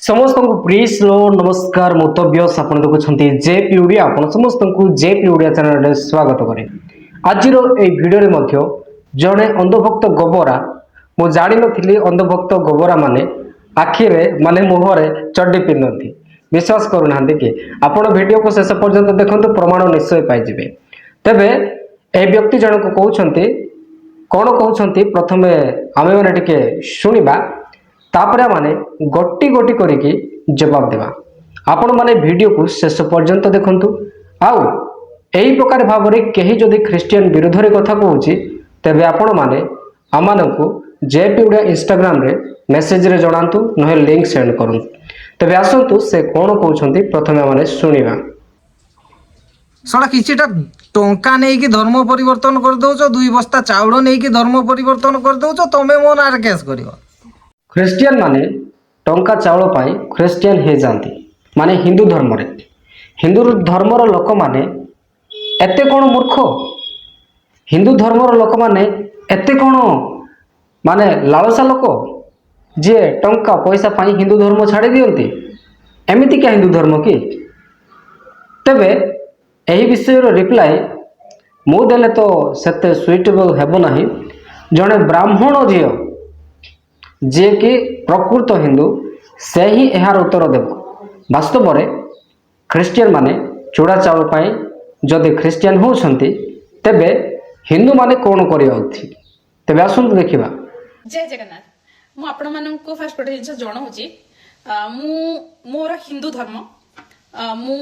समस्त को प्लीज लो नमस्कार मुतव्यस आप देखुं जेपी ओडिया आप समस्त को जेपी ओडिया चैनल स्वागत करें। आज भिडियो जड़े अंधभक्त गोबरा मु जानी नी अंधभक्त गोबरा माने आखिरे माने मुहरे चड्डी पिंधती विश्वास करूना कि आपण वीडियो को शेष पर्यंत देखते प्रमाण निश्चय पाइबे। तेबे ए व्यक्ति जनक कहते कौन कहते प्रथमे आमे माने टिके शुणिबा तापरे माने गोटी गोटी करिकी जवाब देवा। आपण माने वीडियो को शेष पर्यंत देखंतु। आउ एही प्रकार भाबरे केही जदि ख्रिस्टियन विरोध रे कथा कहूची तेबे आपण माने आमानकु जेपी ओडिया इंस्टाग्राम रे मेसेज रे जणांतु नहे लिंक सेंड करूँ। तेबे आसंतु से कोन कहउछंती प्रथमे माने सुनिबा। सड़ा किछिटा टंका नहीं कि धर्म परिवर्तन कर दउछो, दुई बस्ता चाउल नहीं कि धर्म परिवर्तन कर दउछो, तमे मो नार केस करियो। ख्रिस्टियन माने टंका चाउल पाई ख्रिस्टियन हे जाती माने हिंदू धर्म रे हिंदू धर्मर लोक माने एते कोन मूर्ख, हिंदू धर्मर लोक माने एते कोन माने लालसा लोक जे टंका पैसा पाई हिंदू धर्म छाड़ी दियंती। एमिति क्या हिंदू धर्म की? तेबे एही विषय रो रिप्लाई मु देले तो सेते सुइटेबल हेबो नाही। जणे ब्राह्मण झियो जे कि प्रकृत हिंदू से ही यार उत्तर देव। वास्तव में ख्रिस्टियन माने चूड़ा चाउल पाई जदि ख्रिस्टियन होउछंती तेबे हिंदू माने कोन करियौथि तेबे आसंतु देखिबा। जय जगन्नाथ। मु आपण माननको फास्ट गोटे जिंस जणाउची मु मोर हिंदू धर्म मु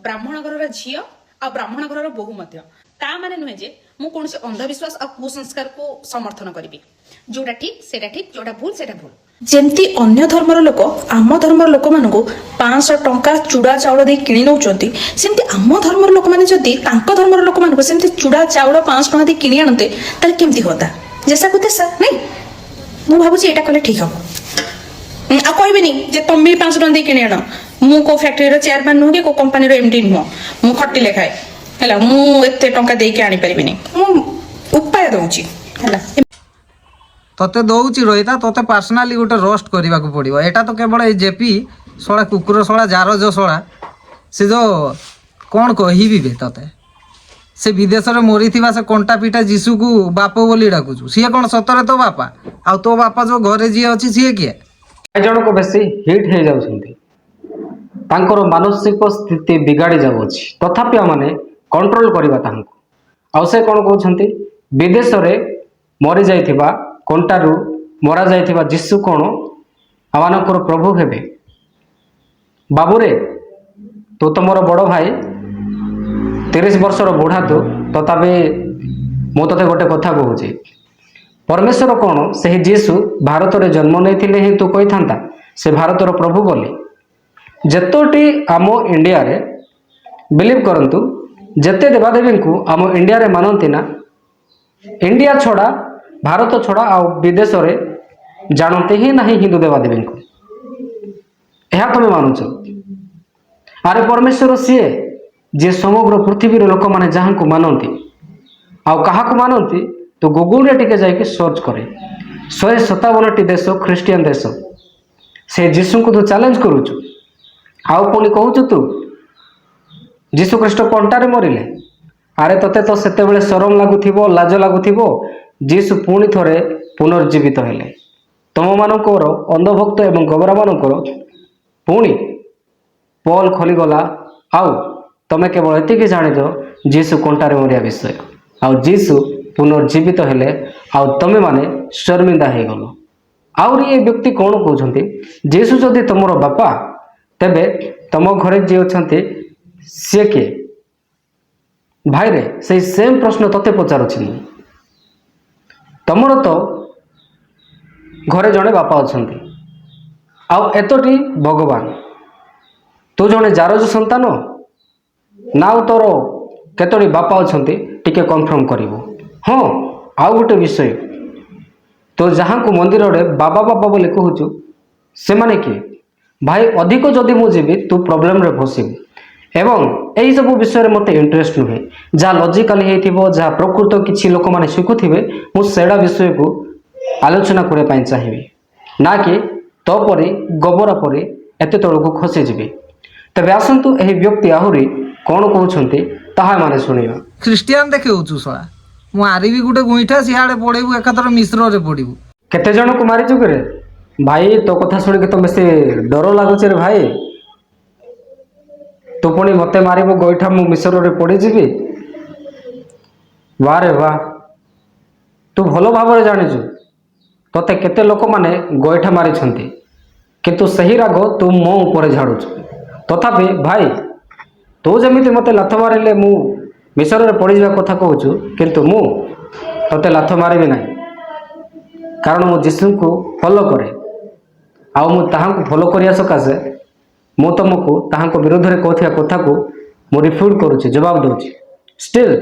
ब्राह्मण घरर झियो आ ब्राह्मण घरर बहु मध्य ता माने नुहे जे मु कोनसे अंधविश्वास आ कुसंस्कार को समर्थन करिबी। जोटा ठीक सेटा ठीक, जोटा भूल सेटा भूल। जेमती अन्य धर्मर लोक आम धर्मर लोक मानकु 500 टंका चूड़ा चाउल दे किणी नउचंती, सेमती आम धर्मर लोक माने जदी तांको धर्मर लोक मानकु सेमती चूड़ा चाउल 500 टंका दे किणी आनते ताले केमती होता? जैसा को तैसा नहीं। मु भाबुची एटा कले ठीक हो। आ कहबेनी जे तुम भी 500 टंका दे किणी आनो। मु को फैक्टरी रो चेयरमैन नु के को कंपनी रो एमडी नु मु खट्टी लेखाय हला मु एते टंका दे के आनी परिबिनी। मु उपाय दउची हला तते दउची रोहिता, तते पर्सनाली गोटे रोस्ट करने को पड़ो। एटा तो केवल ए जेपी सड़ा कुकुर सड़ा जार जो सड़ा से जो कौन कहबी तते से विदेश में मरी थी से कंटा पिटा जीशु को बाप बोली डाकुचु, सी कौन सतरे तो बापा आ तो बापा जो घरे जी अच्छी सी किए जन को बेसी हिट हो जाउछंती, तांकर मानसिक स्थिति बिगाड़ी जाउछि तथापि माने कंट्रोल करबा तांको। आ से कोन कहउछंती विदेश रे मरि जाइथिबा कंटारू मरा जाइथिबा जीशु कोन आमानकर प्रभु हेबे। बाबूरे तू तो मोर बड़ भाई 30 वर्षर बुढ़ा तू तथापि मु तते गोटे कथा कहूची परमेश्वर कोन से जीशु भारत रे जन्म नहीं ही तू कही था से भारतर प्रभु बोली। जेतोटी आम इंडिया रे बिलीव करंतु जेते देवादेवी को आम इंडिया रे मानती ना, इंडिया छड़ा भारत छड़ा आ विदेश रे जानते ही नहीं हिंदू देवादेवी को। यह तुम मानुच? अरे परमेश्वर सी जे समग्र पृथ्वी लोक मैंने जहाँ को मानती आउ क्या मानती तो गूगल रे टिके जाके सर्च करे 157टी देश ख्रिस्टियन देश से जीशु को तू चैलेंज करुचु। आउ पुणी कहूचु तू जीशु ख्रीस्ट कंटारे मरिले। अरे तते तो सेते बेले शरम लागुथिबो लाज लागुथिबो जीशु पुणी थरे पुनर्जीवित हेले। तुम मानकर अंधभक्त एवं गोबरा मानकर पुणी पोल खोलीगला। आउ तमे केवल एतिकी जानिद जीशु कंटारे मरिया विषय आउ जीशु पुनर्जीवित हेले आउ तमे माने शर्मिंदा हे गलो। आउ ये व्यक्ति कौन कहउछंती जीशु जदि तुमर बापा तेबे तुम घरे जे अछंती से के भाई रे से सेम प्रश्न तते पचारुछि। तुमर तो घरे जड़े बापा अछंती आउ एतोटी भगवान तू जड़े जारज संतान ना तोर केतोटी बापा अछंती टिके कन्फर्म करिवो। हाँ आउ गोटे विषय तो जहाँ को मंदिर रे बाबा बाबा बोले कहूचु से माने कि भाई अधिक जदि मु जीवी तू प्रॉब्लम रे फसिबु एवं यही सब विषय रे मते इंटरेस्ट नुहे। जहाँ लॉजिकली हेथिबो जहाँ प्रकृत किछि लोक माने शिखुथिबे मु सेडा विषय को आलोचना करे पाई चाहिबी ना कि तो परी गोबरा परी ଏତେ ତଳକୁ ଖସିଯିବି। ତେବେ ଆସନ୍ତୁ ଏହି ବ୍ୟକ୍ତି ଆହୁରି କ'ଣ କହୁଛନ୍ତି ତାହା ଏମାନେ ଶୁଣିବା। ଖ୍ରୀଷ୍ଟିଆନ ଦେଖେଉଛୁ ଶଳା, ମୁଁ ଆରିବି ଗୋଟେ ଗୁଇଠା, ସିଆଡ଼େ ପଡ଼ିବୁ ଏକାଥର ମିଶ୍ରରେ ପଡ଼ିବୁ। କେତେ ଜଣକୁ ମାରିଛୁ କିରେ? ଭାଇ ତୋ କଥା ଶୁଣିକି ତ ବେଶୀ ଡର ଲାଗୁଛି ରେ ଭାଇ। ତୁ ପୁଣି ମୋତେ ମାରିବୁ ଗୋଇଠା, ମୁଁ ମିଶ୍ରରେ ପଡ଼ିଯିବି? ବାଃ ରେ ବାଃ, ତୁ ଭଲ ଭାବରେ ଜାଣିଛୁ ତୋତେ କେତେ ଲୋକମାନେ ଗୋଇଠା ମାରିଛନ୍ତି, କିନ୍ତୁ ସେହି ରାଗ ତୁ ମୋ ଉପରେ ଝାଡ଼ୁଛୁ। ତଥାପି ଭାଇ ତୁ ଯେମିତି ମୋତେ ଲାଥ ମାରିଲେ ମୁଁ ମିଶ୍ରରେ ପଡ଼ିଯିବା କଥା କହୁଛୁ, କିନ୍ତୁ ମୁଁ ତୋତେ ଲାଥ ମାରିବି ନାହିଁ। କାରଣ ମୁଁ ଯୀଶୁଙ୍କୁ ଫଲୋ କରେ, ଆଉ ମୁଁ ତାହାଙ୍କୁ ଫଲୋ କରିବା ସକାଶେ ମୁଁ ତୁମକୁ ତାହାଙ୍କ ବିରୁଦ୍ଧରେ କହୁଥିବା କଥାକୁ ମୁଁ ରିଫ୍ୟୁଟ୍ କରୁଛି, ଜବାବ ଦେଉଛି। ଷ୍ଟିଲ୍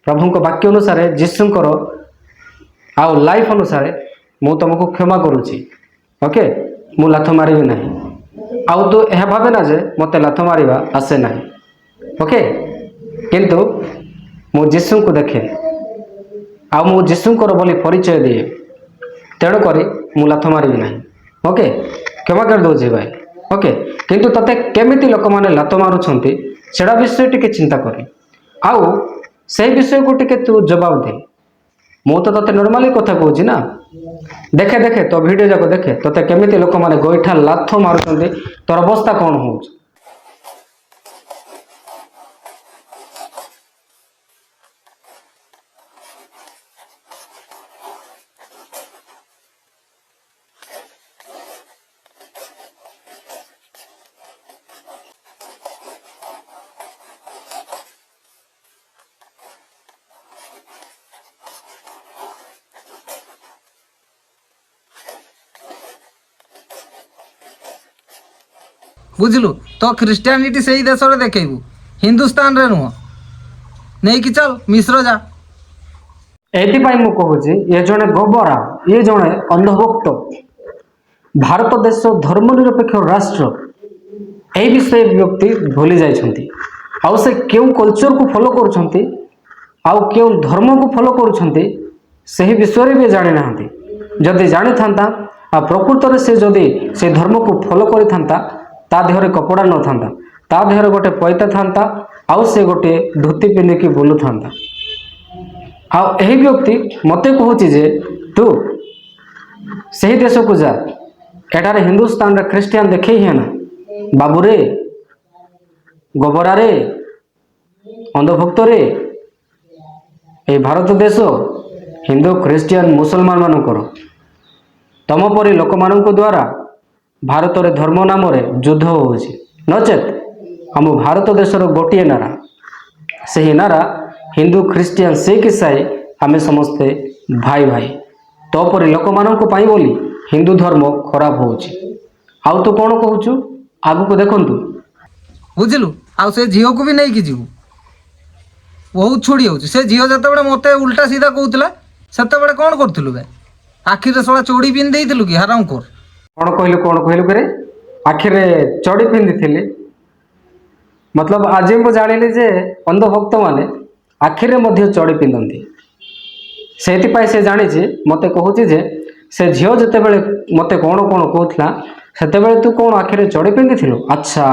ପ୍ରଭୁଙ୍କ ବାକ୍ୟ ଅନୁସାରେ, ଯୀଶୁଙ୍କର ଆଉ ଲାଇଫ୍ ଅନୁସାରେ ମୁଁ ତୁମକୁ କ୍ଷମା କରୁଛି। ଓକେ, ମୁଁ ଲାଥ ମାରିବି ନାହିଁ। ଆଉ ତୁ ଏହା ଭାବେ ନା ଯେ ମୋତେ ଲାଥ ମାରିବା ଆସେ ନାହିଁ। ଓକେ, କିନ୍ତୁ ମୁଁ ଯୀଶୁଙ୍କୁ ଦେଖେ ଆଉ ମୁଁ ଯୀଶୁଙ୍କର ବୋଲି ପରିଚୟ ଦିଏ, ତେଣୁକରି ମୁଁ ଲାଥ ମାରିବି ନାହିଁ। ଓକେ, କ୍ଷମା କରିଦେଉଛି ଭାଇ। ଓକେ, କିନ୍ତୁ ତୋତେ କେମିତି ଲୋକମାନେ ଲାତ ମାରୁଛନ୍ତି ସେଟା ବିଷୟ ଟିକେ ଚିନ୍ତା କରେ, ଆଉ ସେଇ ବିଷୟକୁ ଟିକେ ତୁ ଜବାବ ଦେ। ମୁଁ ତ ତୋତେ ନର୍ମାଲି କଥା କହୁଛି ନା। ଦେଖେ ଦେଖେ ତୋ ଭିଡ଼ିଓ ଯାକ ଦେଖେ, ତୋତେ କେମିତି ଲୋକମାନେ ଗୋଇଠା ଲାଥ ମାରୁଛନ୍ତି, ତୋର ଅବସ୍ଥା କ'ଣ ହେଉଛି। ବୁଝିଲୁ, ତ ଖ୍ରୀଷ୍ଟିଆନିଟି ସେଇ ଦେଶରେ ଦେଖେଇବୁ, ହିନ୍ଦୁସ୍ତାନରେ ନୁହଁ। ନେଇକି ଚାଲ ମିଶ୍ର ଯା। ଏଥିପାଇଁ ମୁଁ କହୁଛି ଇଏ ଜଣେ ଗୋବରା, ଇଏ ଜଣେ ଅନ୍ଧଭକ୍ତ। ଭାରତ ଦେଶ ଧର୍ମନିରପେକ୍ଷ ରାଷ୍ଟ୍ର, ଏହି ବିଷୟ ବ୍ୟକ୍ତି ଭୁଲି ଯାଇଛନ୍ତି। ଆଉ ସେ କେଉଁ କଲଚରକୁ ଫଲୋ କରୁଛନ୍ତି ଆଉ କେଉଁ ଧର୍ମକୁ ଫଲୋ କରୁଛନ୍ତି ସେହି ବିଷୟରେ ବି ଜାଣିନାହାନ୍ତି। ଯଦି ଜାଣିଥାନ୍ତା ଆଉ ପ୍ରକୃତରେ ସେ ଯଦି ସେ ଧର୍ମକୁ ଫଲୋ କରିଥାନ୍ତା, ତା ଦେହରେ କପଡ଼ା ନଥାନ୍ତା, ତା ଦେହରେ ଗୋଟେ ପଇତା ଥାନ୍ତା, ଆଉ ସେ ଗୋଟିଏ ଧୋତି ପିନ୍ଧିକି ବୁଲୁଥାନ୍ତା। ଆଉ ଏହି ବ୍ୟକ୍ତି ମୋତେ କହୁଛି ଯେ ତୁ ସେହି ଦେଶକୁ ଯା, ଏଠାରେ ହିନ୍ଦୁସ୍ତାନରେ ଖ୍ରୀଷ୍ଟିଆନ ଦେଖେଇ ହୁଏ ନା। ବାବୁରେ, ଗୋବରାରେ, ଅନ୍ଧଭକ୍ତରେ, ଏହି ଭାରତ ଦେଶ ହିନ୍ଦୁ ଖ୍ରୀଷ୍ଟିଆନ ମୁସଲମାନ ମାନଙ୍କର ତମ ପରି ଲୋକମାନଙ୍କ ଦ୍ୱାରା ଭାରତରେ ଧର୍ମ ନାମରେ ଯୁଦ୍ଧ ହେଉଛି। ନଚେତ୍ ଆମ ଭାରତ ଦେଶର ଗୋଟିଏ ନାରା, ସେହି ନାରା ହିନ୍ଦୁ ଖ୍ରୀଷ୍ଟିଆନ ଶିଖ୍ ଇସାଇ, ଆମେ ସମସ୍ତେ ଭାଇ ଭାଇ। ତୋ ପରି ଲୋକମାନଙ୍କ ପାଇଁ ବୋଲି ହିନ୍ଦୁ ଧର୍ମ ଖରାପ ହେଉଛି। ଆଉ ତୁ କ'ଣ କହୁଛୁ? ଆଗକୁ ଦେଖନ୍ତୁ। ବୁଝିଲୁ, ଆଉ ସେ ଝିଅକୁ ବି ନେଇକି ଯିବୁ। ବହୁତ ଛୁଡ଼ି ହେଉଛି। ସେ ଝିଅ ଯେତେବେଳେ ମୋତେ ଉଲ୍ଟା ସିଧା କହୁଥିଲା, ସେତେବେଳେ କ'ଣ କରୁଥିଲୁ ବେ? ଆଖିରେ ଶଳା ଚୋଡ଼ି ପିନ୍ଧି ଦେଇଥିଲୁ କି ହାରାମ କର? କ'ଣ କହିଲୁ କରେ? ଆଖିରେ ଚଡ଼ି ପିନ୍ଧିଥିଲି? ମତଲବ ଆଜି ମୁଁ ଜାଣିଲି ଯେ ଅନ୍ଧଭକ୍ତମାନେ ଆଖିରେ ମଧ୍ୟ ଚଡ଼ି ପିନ୍ଧନ୍ତି। ସେଇଥିପାଇଁ ସେ ଜାଣିଛି, ମୋତେ କହୁଛି ଯେ ସେ ଝିଅ ଯେତେବେଳେ ମୋତେ କ'ଣ କହୁଥିଲା, ସେତେବେଳେ ତୁ କ'ଣ ଆଖିରେ ଚଡ଼ି ପିନ୍ଧିଥିଲୁ? ଆଚ୍ଛା,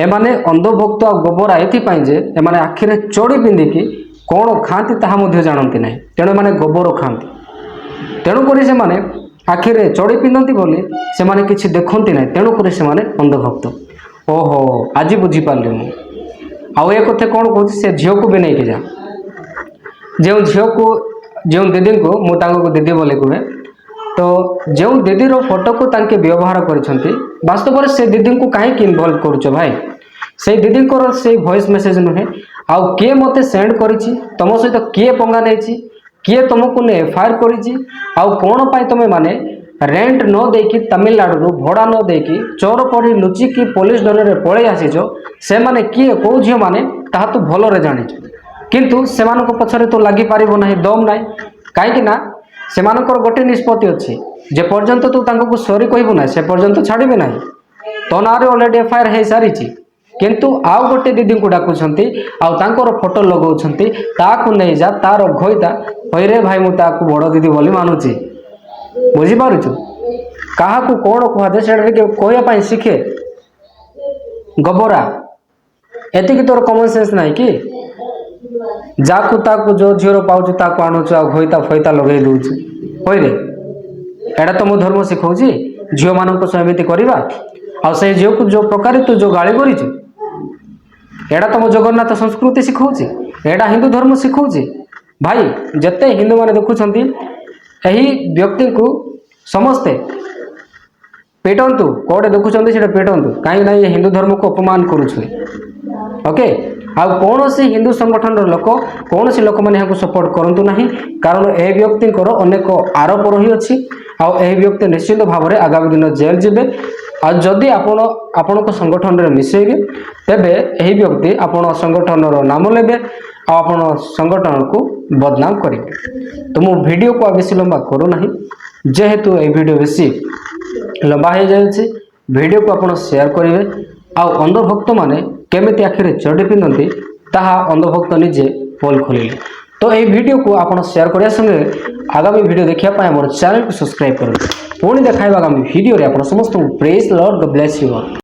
ଏମାନେ ଅନ୍ଧଭକ୍ତ ଆଉ ଗୋବରା ଏଥିପାଇଁ ଯେ ଏମାନେ ଆଖିରେ ଚଡ଼ି ପିନ୍ଧିକି କ'ଣ ଖାଆନ୍ତି ତାହା ମଧ୍ୟ ଜାଣନ୍ତି ନାହିଁ, ତେଣୁ ଏମାନେ ଗୋବର ଖାଆନ୍ତି। ତେଣୁକରି ସେମାନେ ଆଖିରେ ଚଡ଼ି ପିନ୍ଧନ୍ତି ବୋଲି ସେମାନେ କିଛି ଦେଖନ୍ତି ନାହିଁ, ତେଣୁକରି ସେମାନେ ଅନ୍ଧଭକ୍ତ। ଓହୋ, ଆଜି ବୁଝିପାରିଲି ମୁଁ। ଆଉ ଏ କଥା କ'ଣ କହୁଛି, ସେ ଝିଅକୁ ବି ନେଇକି ଯା। ଯେଉଁ ଦିଦିଙ୍କୁ ମୁଁ ତାଙ୍କୁ ଦିଦି ବୋଲି କୁହେ, ତ ଯେଉଁ ଦିଦିର ଫଟୋକୁ ତାଙ୍କେ ବ୍ୟବହାର କରିଛନ୍ତି, ବାସ୍ତବରେ ସେ ଦିଦିଙ୍କୁ କାହିଁକି ଇନଭଲ୍ଭ କରୁଛ ଭାଇ? ସେଇ ଦିଦିଙ୍କର ସେଇ ଭଏସ୍ ମେସେଜ ନୁହେଁ, ଆଉ କିଏ ମୋତେ ସେଣ୍ଡ କରିଛି, ତୁମ ସହିତ କିଏ ପଙ୍ଗା ନେଇଛି, କିଏ ତୁମକୁ ନେଇ ଏଫଆଇଆର କରିଛି, ଆଉ କ'ଣ ପାଇଁ ତୁମେ ମାନେ ରେଣ୍ଟ ନ ଦେଇକି ତାମିଲନାଡୁରୁ ଭଡ଼ା ନ ଦେଇକି ଚୋର ପରି ଲୁଚିକି ପୋଲିସ ଡରରେ ପଳେଇ ଆସିଛ, ସେମାନେ କିଏ, କେଉଁ ଝିଅମାନେ ତାହା ତୁ ଭଲରେ ଜାଣିଛୁ। କିନ୍ତୁ ସେମାନଙ୍କ ପଛରେ ତୁ ଲାଗିପାରିବ ନାହିଁ, ଦମ୍ ନାହିଁ। କାହିଁକି ନା ସେମାନଙ୍କର ଗୋଟେ ନିଷ୍ପତ୍ତି ଅଛି, ଯେ ପର୍ଯ୍ୟନ୍ତ ତୁ ତାଙ୍କୁ ସରି କହିବୁ ନାହିଁ, ସେ ପର୍ଯ୍ୟନ୍ତ ଛାଡ଼ିବେ ନାହିଁ। ତୋ ନାଁରେ ଅଲରେଡ଼ି ଏଫଆଇଆର ହେଇସାରିଛି, କିନ୍ତୁ ଆଉ ଗୋଟେ ଦିଦିଙ୍କୁ ଡାକୁଛନ୍ତି ଆଉ ତାଙ୍କର ଫଟୋ ଲଗାଉଛନ୍ତି, ତାକୁ ନେଇଯା, ତାର ଘଇତା ହଇରେ ଭାଇ, ମୁଁ ତାକୁ ବଡ଼ ଦିଦି ବୋଲି ମାନୁଛି। ବୁଝିପାରୁଛୁ? କାହାକୁ କ'ଣ କୁହାଯାଏ ସେଇଟା ଟିକେ କହିବା ପାଇଁ ଶିଖେ। ଗବରା, ଏତିକି ତୋର କମନ୍ ସେନ୍ସ ନାହିଁ କି? ଯାକୁ ତାକୁ ଯେଉଁ ଝିଅର ପାଉଛୁ ତାକୁ ଆଣୁଛୁ ଆଉ ଘଇତା ଫଇତା ଲଗେଇ ଦେଉଛୁ। କହିଲେ ଏଇଟା ତ ମୋ ଧର୍ମ ଶିଖାଉଛି ଝିଅମାନଙ୍କ ସହ ଏମିତି କରିବା। ଆଉ ସେଇ ଝିଅକୁ ଯେଉଁ ପ୍ରକାରେ ତୁ ଯେଉଁ ଗାଳି କରିଛୁ ଏଇଟା ତ ମୋ ଜଗନ୍ନାଥ ସଂସ୍କୃତି ଶିଖାଉଛି, ଏଇଟା ହିନ୍ଦୁ ଧର୍ମ ଶିଖାଉଛି। ଭାଇ ଯେତେ ହିନ୍ଦୁମାନେ ଦେଖୁଛନ୍ତି ଏହି ବ୍ୟକ୍ତିଙ୍କୁ ସମସ୍ତେ ପିଟନ୍ତୁ, କୋଉଠି ଦେଖୁଛନ୍ତି ସେଇଟା ପିଟନ୍ତୁ, କାହିଁକି ନା ଏ ହିନ୍ଦୁ ଧର୍ମକୁ ଅପମାନ କରୁଛୁ। ଓକେ, ଆଉ କୌଣସି ହିନ୍ଦୁ ସଂଗଠନର ଲୋକ କୌଣସି ଲୋକମାନେ ଏହାକୁ ସପୋର୍ଟ କରନ୍ତୁ ନାହିଁ, କାରଣ ଏହି ବ୍ୟକ୍ତିଙ୍କର ଅନେକ ଆରୋପ ରହିଅଛି। ଆଉ ଏହି ବ୍ୟକ୍ତି ନିଶ୍ଚିତ ଭାବରେ ଆଗାମୀ ଦିନ ଜେଲ୍ ଯିବେ। ଆଉ ଯଦି ଆପଣଙ୍କ ସଂଗଠନରେ ମିଶେଇବେ ତେବେ ଏହି ବ୍ୟକ୍ତି ଆପଣ ସଂଗଠନର ନାମ ନେବେ ଆଉ ଆପଣ ସଂଗଠନକୁ ବଦନାମ କରିବେ। ତ ମୁଁ ଭିଡ଼ିଓକୁ ଆଉ ବେଶୀ ଲମ୍ବା କରୁନାହିଁ, ଯେହେତୁ ଏହି ଭିଡ଼ିଓ ବେଶୀ ଲମ୍ବା ହେଇଯାଉଛି। ଭିଡ଼ିଓକୁ ଆପଣ ସେୟାର କରିବେ। ଆଉ ଅନ୍ଧଭକ୍ତମାନେ କେମିତି ଆଖିରେ ଚଡ଼ି ପିନ୍ଧନ୍ତି ତାହା ଅନ୍ଧଭକ୍ତ ନିଜେ ପୋଲ୍ ଖୋଲିଲେ। ତ ଏହି ଭିଡ଼ିଓକୁ ଆପଣ ସେୟାର କରିବା ସଙ୍ଗେ ଆଗାମୀ ଭିଡ଼ିଓ ଦେଖିବା ପାଇଁ ଆମର ଚ୍ୟାନେଲକୁ ସବସ୍କ୍ରାଇବ୍ କରନ୍ତୁ। ପୁଣି ଦେଖାଇବା ଆଗାମୀ ଭିଡ଼ିଓରେ। ଆପଣ ସମସ୍ତଙ୍କୁ praise Lord, God bless you all.